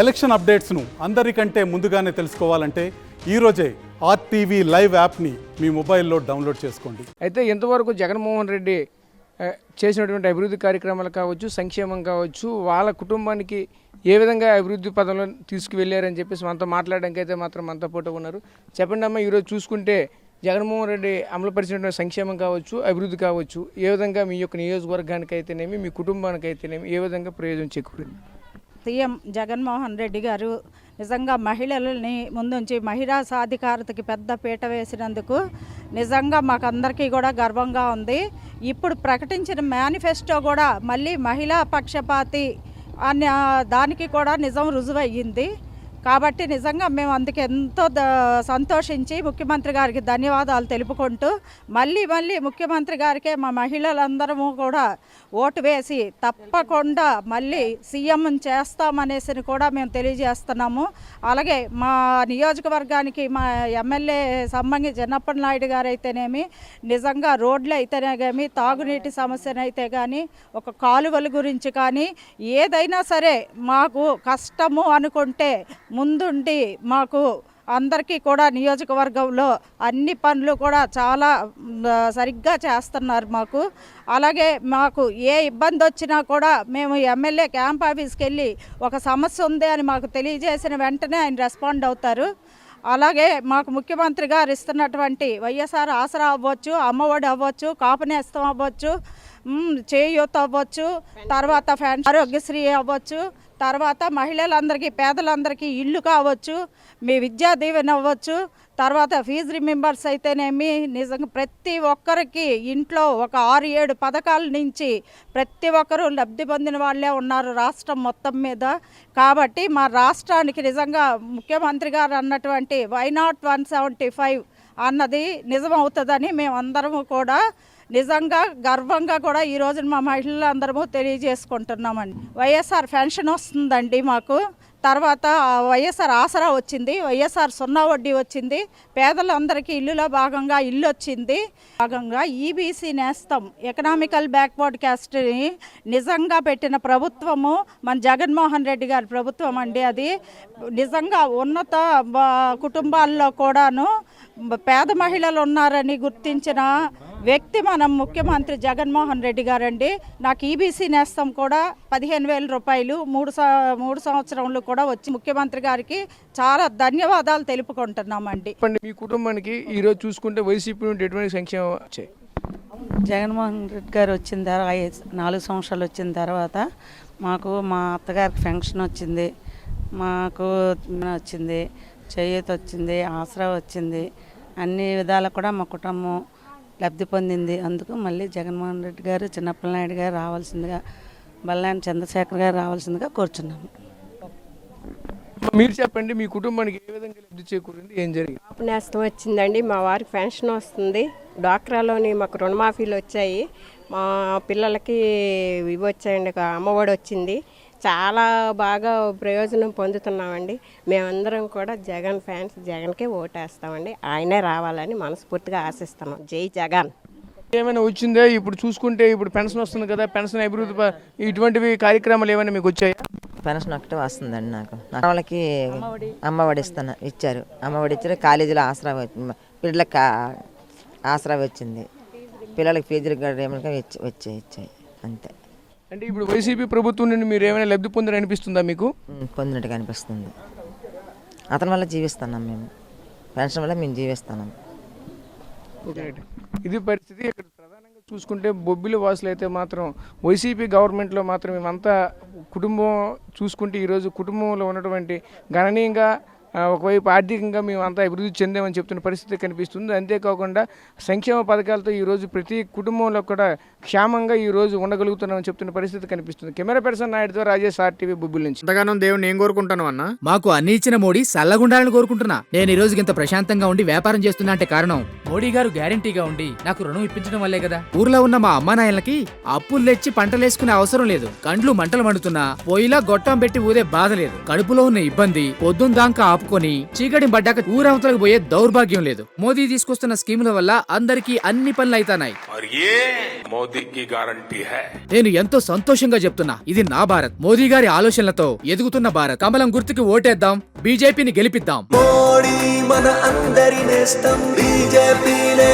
Election అప్డేట్స్ను అందరికంటే ముందుగానే తెలుసుకోవాలంటే ఈరోజే ఆర్టీవీ లైవ్ యాప్ని మీ మొబైల్లో డౌన్లోడ్ చేసుకోండి. అయితే ఇంతవరకు జగన్మోహన్ రెడ్డి చేసినటువంటి అభివృద్ధి కార్యక్రమాలు కావచ్చు, సంక్షేమం కావచ్చు, వాళ్ళ కుటుంబానికి ఏ విధంగా అభివృద్ధి పదంలో తీసుకువెళ్ళారని చెప్పేసి మనతో మాట్లాడడానికి అయితే మాత్రం మనతో పాటు ఉన్నారు. చెప్పండి అమ్మ, ఈరోజు చూసుకుంటే జగన్మోహన్ రెడ్డి అమలుపరిచినటువంటి సంక్షేమం కావచ్చు, అభివృద్ధి కావచ్చు, ఏ విధంగా మీ యొక్క నియోజకవర్గానికి అయితేనేమి, మీ కుటుంబానికి అయితేనేమి ఏ విధంగా ప్రయోజనం చేకూరింది? సీఎం జగన్మోహన్ రెడ్డి గారు నిజంగా మహిళలని ముందుంచి మహిళా సాధికారతకి పెద్ద పీట వేసినందుకు నిజంగా మాకందరికీ కూడా గర్వంగా ఉంది. ఇప్పుడు ప్రకటించిన మేనిఫెస్టో కూడా మళ్ళీ మహిళా పక్షపాతి అనే దానికి కూడా నిజం రుజువయ్యింది. కాబట్టి నిజంగా మేము అందుకు ఎంతో సంతోషించి ముఖ్యమంత్రి గారికి ధన్యవాదాలు తెలుపుకుంటూ మళ్ళీ ముఖ్యమంత్రి గారికే మా మహిళలందరము కూడా ఓటు వేసి తప్పకుండా మళ్ళీ సీఎం చేస్తామనేసి కూడా మేము తెలియజేస్తున్నాము. అలాగే మా నియోజకవర్గానికి మా ఎమ్మెల్యే సమ్మంగి జన్నప్పటి నాయుడు గారు అయితేనేమి, నిజంగా రోడ్లు అయితేనే కానీ, తాగునీటి సమస్యనైతే కానీ, ఒక కాలువల గురించి కానీ ఏదైనా సరే మాకు కష్టము అనుకుంటే ముందుండి మాకు అందరికీ కూడా నియోజకవర్గంలో అన్ని పనులు కూడా చాలా సరిగ్గా చేస్తున్నారు మాకు. అలాగే మాకు ఏ ఇబ్బంది వచ్చినా కూడా మేము ఎమ్మెల్యే క్యాంప్ ఆఫీస్కి వెళ్ళి ఒక సమస్య ఉంది అని మాకు తెలియజేసిన వెంటనే ఆయన రెస్పాండ్ అవుతారు. అలాగే మాకు ముఖ్యమంత్రి గారు ఇస్తున్నటువంటి వైఎస్ఆర్ ఆసరా అవ్వచ్చు, అమ్మఒడి అవ్వచ్చు, కాపునేస్తం అవ్వచ్చు, చేయూత అవ్వచ్చు, తర్వాత ఆరోగ్యశ్రీ అవ్వచ్చు, తర్వాత మహిళలందరికీ పేదలందరికీ ఇల్లు కావచ్చు, మీ విద్యా దీవెన అవ్వచ్చు, తర్వాత ఫీజు రిమెంబర్స్ అయితేనేమి, నిజంగా ప్రతి ఒక్కరికి ఇంట్లో ఒక 6-7 పథకాల నుంచి ప్రతి ఒక్కరూ లబ్ధి పొందిన వాళ్ళే ఉన్నారు రాష్ట్రం మొత్తం మీద. కాబట్టి మా రాష్ట్రానికి నిజంగా ముఖ్యమంత్రి గారు అన్నటువంటి వై నాట్ 175 అన్నది నిజమవుతుందని మేమందరము కూడా నిజంగా గర్వంగా కూడా ఈ రోజున మా మహిళలందరము తెలియజేసుకుంటున్నామండి. వైఎస్ఆర్ పెన్షన్ వస్తుందండి మాకు, తర్వాత వైఎస్ఆర్ ఆసరా వచ్చింది, వైఎస్ఆర్ సున్నా వడ్డీ వచ్చింది, పేదలందరికీ ఇల్లులో భాగంగా ఇల్లు వచ్చింది. భాగంగా ఈబీసీ నేస్తం ఎకనామికల్ బ్యాక్వర్డ్ క్యాస్ట్ని నిజంగా పెట్టిన ప్రభుత్వము మన జగన్మోహన్ రెడ్డి గారి ప్రభుత్వం అండి. అది నిజంగా ఉన్నత కుటుంబాల్లో కూడాను పేద మహిళలు ఉన్నారని గుర్తించిన వ్యక్తి మనం ముఖ్యమంత్రి జగన్మోహన్ రెడ్డి గారండి. నాకు ఈబీసీ నేస్తం కూడా 15,000 రూపాయలు 3 సంవత్సరంలో కూడా వచ్చి ముఖ్యమంత్రి గారికి చాలా ధన్యవాదాలు తెలుపుకుంటున్నామండి. మీ కుటుంబానికి ఈరోజు చూసుకుంటే వైసీపీ నుండి ఎటువంటి సంక్షేమం వచ్చాయి? జగన్మోహన్ రెడ్డి గారు వచ్చిన తర్వాత 4 సంవత్సరాలు వచ్చిన తర్వాత మాకు మా అత్తగారికి పెన్షన్ వచ్చింది, మాకు వచ్చింది, చేయూత వచ్చింది, ఆసరా వచ్చింది, అన్ని విధాలు కూడా మా కుటుంబం లబ్ధి పొందింది. అందుకు మళ్ళీ జగన్మోహన్ రెడ్డి గారు, చిన్నప్పటి నాయుడు గారు రావాల్సిందిగా, బల్లాని చంద్రశేఖర్ గారు రావాల్సిందిగా కోరుచున్నాము. మీరు చెప్పండి, మీ కుటుంబానికి ఏ విధంగా లబ్ధి చేకూరింది, ఏం జరిగింది? నేస్తం వచ్చిందండి, మా వారికి పెన్షన్ వస్తుంది, డ్వాక్రాలోని మాకు రుణమాఫీలు వచ్చాయి, మా పిల్లలకి ఇవి వచ్చాయండి, అమ్మఒడి వచ్చింది. చాలా బాగా ప్రయోజనం పొందుతున్నామండి. మేమందరం కూడా జగన్ ఫ్యాన్స్, జగన్కే ఓటేస్తామండి. ఆయనే రావాలని మనస్ఫూర్తిగా ఆశిస్తున్నాం. జై జగన్. ఏమైనా వచ్చిందే? ఇప్పుడు చూసుకుంటే ఇప్పుడు పెన్షన్ వస్తుంది కదా, పెన్షన్ అభివృద్ధి ఇటువంటివి కార్యక్రమాలు ఏమైనా మీకు వచ్చాయా? పెన్షన్ ఒకటే వస్తుందండి. నాకు వాళ్ళకి అమ్మఒడి ఇచ్చారు, అమ్మఒడి ఇచ్చారు. కాలేజీలో ఆసరా పిల్లలకి ఆసరా వచ్చింది, పిల్లలకి ఫీజులు వచ్చాయి అంతే. అంటే ఇప్పుడు వైసీపీ ప్రభుత్వం నుండి మీరు ఏమైనా లబ్ధి పొందని అనిపిస్తుందా మీకు? పొందినట్టుగా అనిపిస్తుంది. అతని వల్ల జీవిస్తున్నాం మేము, పెన్షన్ వల్ల మేము జీవిస్తున్నాం. ఇది పరిస్థితి. ఇక్కడ ప్రధానంగా చూసుకుంటే బొబ్బిలి వాసులు అయితే మాత్రం వైసీపీ గవర్నమెంట్లో మాత్రం మేమంతా కుటుంబం చూసుకుంటే ఈరోజు కుటుంబంలో ఉన్నటువంటి గణనీయంగా ఒకవైపు ఆర్థికంగా మేము అంతా అభివృద్ధి చెందామని చెప్తున్న పరిస్థితి కనిపిస్తుంది. అంతేకాకుండా సంక్షేమ పథకాలతో ఈరోజు ప్రతి కుటుంబంలో కూడా క్షేమంగా ఈరోజు ఉండగలుగుతున్నామని చెప్తున్న పరిస్థితి కనిపిస్తుంది. కెమెరా పర్సన్ నాయుడుతో రాజేష్, ఆర్టీవీ, బొబ్బిలి నుంచి. అంతగానో దేవుని ఏం కోరుకుంటాను అన్న? మాకు అన్ని ఇచ్చిన మోడీ సల్లగుండాలని కోరుకుంటున్నా. నేను ఈ రోజు ఇంత ప్రశాంతంగా ఉండి వ్యాపారం చేస్తున్నా అంటే కారణం మోడీ గారు గ్యారంటీగా ఉండి నాకు రుణం ఇప్పించడం వల్లే కదా. ఊర్లో ఉన్న మా అమ్మానాయలకి అప్పులు తెచ్చి పంటలేసుకునే అవసరం లేదు. కండ్లు మంటలు మండుతున్నా పొయ్యిలా గొట్టం పెట్టి ఊదే బాధ లేదు. కడుపులో ఉన్న ఇబ్బంది పొద్దున్న దాకా ఆపుకొని చీకటి పడ్డాక ఊరవతలకు పోయే దౌర్భాగ్యం లేదు. మోదీ తీసుకొస్తున్న స్కీముల వల్ల అందరికీ అన్ని పనులు అయితానాయి. నేను ఎంతో సంతోషంగా చెప్తున్నా, ఇది నా భారత్. మోదీ గారి ఆలోచనలతో ఎదుగుతున్న భారత్. కమలం గుర్తుకి ఓటేద్దాం, బీజేపీని గెలిపిద్దాం. మోడీ మన అందరి నేస్తం, బీజేపీనే